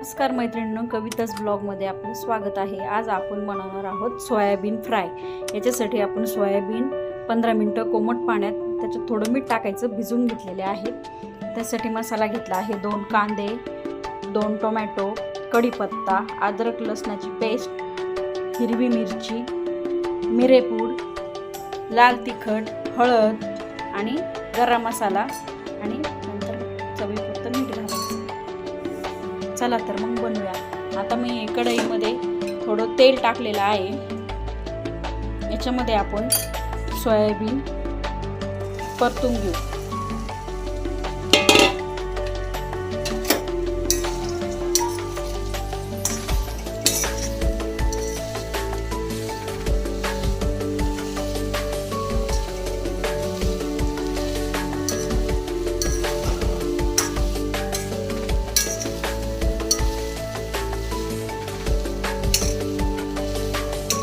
नमस्कार मैत्रिणींनो, कविताच ब्लॉगमध्ये आपलं स्वागत आहे। आज आपण बनवणार आहोत सोयाबीन फ्राय। याच्यासाठी आपण सोयाबीन 15 मिनिटं कोमट पाण्यात त्याच्यात थोडं मीठ टाकायचं भिजवून घेतलेले आहे। त्यासाठी मसाला घेतला आहे 2 कांदे, 2 टोमॅटो, कढीपत्ता, अद्रक लसणाची पेस्ट, हिरवी मिरची, मिरेपूड, लाल तिखट, हळद आणि गरम मसाला आणि नंतर चवीपुरतं मीठ घालायचं। चला तर मग बनवूया। आता मी कढईमध्ये थोडं तेल टाकलेलं आहे। याच्यामध्ये आपण सोयाबीन परतून घेऊ।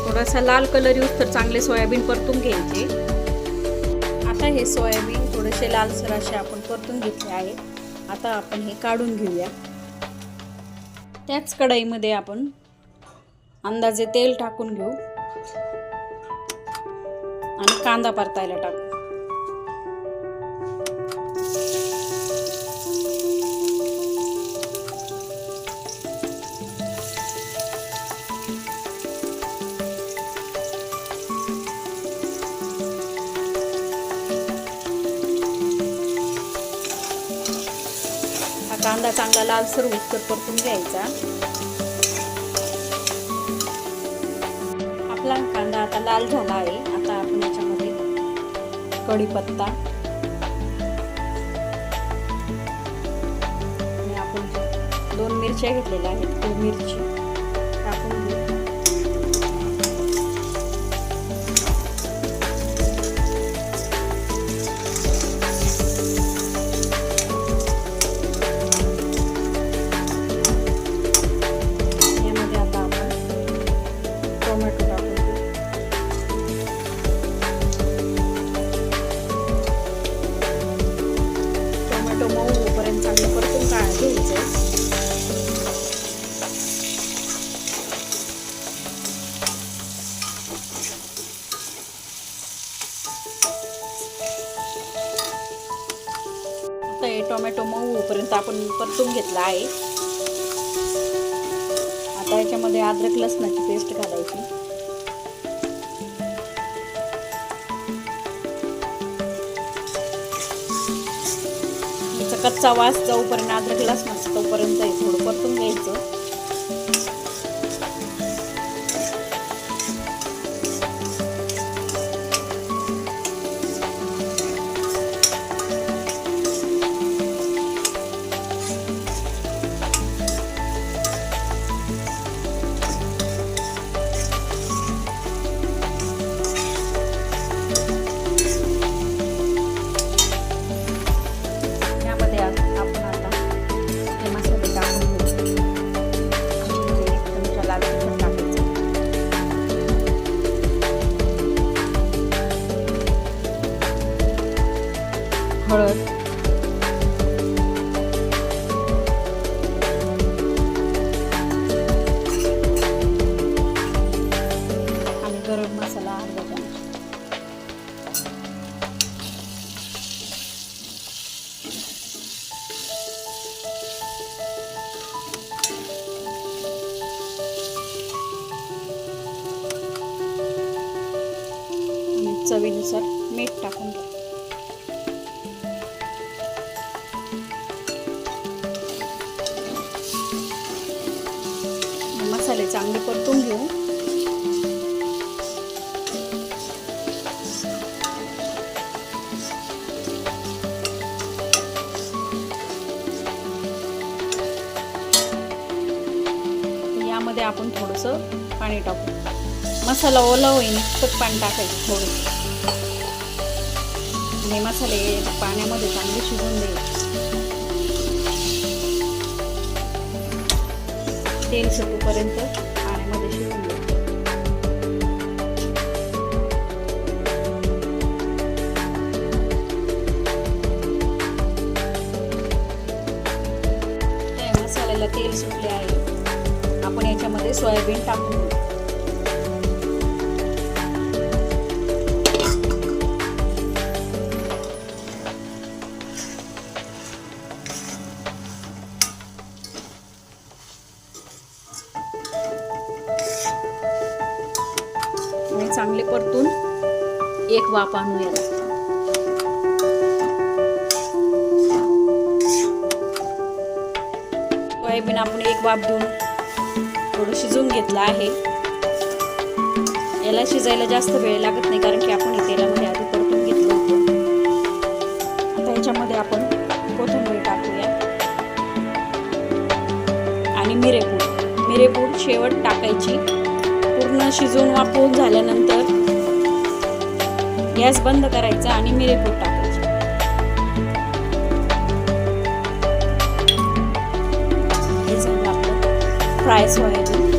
थोडासा लाल कलर येऊस तर चांगले सोयाबीन परतून घ्यायचे। आता हे सोयाबीन थोडेसे लालसर असे आपण परतून घेतले आहे। आता आपण हे काढून घेऊया। त्याच कढईमध्ये आपण अंदाजे तेल टाकून घेऊ आणि कांदा परतायला टाकू। कांदा चांगला लालसर होईस्तोवर परतून घ्यायचा। आपला कांदा आता लाल झाला आहे। आता आपण याच्यामध्ये कढीपत्ता आणि आपण 2 मिरच्या घेतलेल्या आहेत ती मिरची टाकून घेऊ। टोमॅटो टाकून घेऊ। टोमॅटो मऊ होईपर्यंत चांगलं परतून घ्यायचं। आता हे टोमॅटो मऊ होईपर्यंत आपण परतून घेतला आहे। आता याच्यामध्ये अद्रक लसणाची पेस्ट घालायची। याचा कच्चा वास जाऊपर्यंत अद्रक लसणाचं तोपर्यंत हे थोडं परतून घ्यायचं। हळद, आणि गरम मसाला अर्धा चमचा। आणि चवीनुसार मीठ टाकून घ्या। मसाले चांगले परतून घेऊ। यामध्ये आपण थोडंसं पाणी टाकू। मसाला ओला होईन इतकंच पाणी टाकायचं थोडं। हे मसाले पाण्यामध्ये चांगले शिजून द्यायचे। तेल सुटूपर्यंत पाण्यामध्ये शिजून द्यायचं। चांगलं तेल सुटले आहे. आपण याच्यामध्ये सोयाबीन टाकून घेऊ. आणि चांगले परतून एक वाफ आणू याला. सोयाबीन आपण एक वाफ देऊन थोडं शिजवून घेतलं आहे. याला शिजायला जास्त वेळ लागत नाही कारण की आपण तेलामध्ये आधी परतून घेतलं होतं. आता याच्यामध्ये आपण कोथिंबीर टाकूया आणि मिरेपूड शेवट टाकायची. पूर्ण शिजवून वाफवून झाल्यानंतर गॅस बंद करायचा आणि मिरेपूड टाकायची. हे झालं आपलं फ्राय सोयाबीन.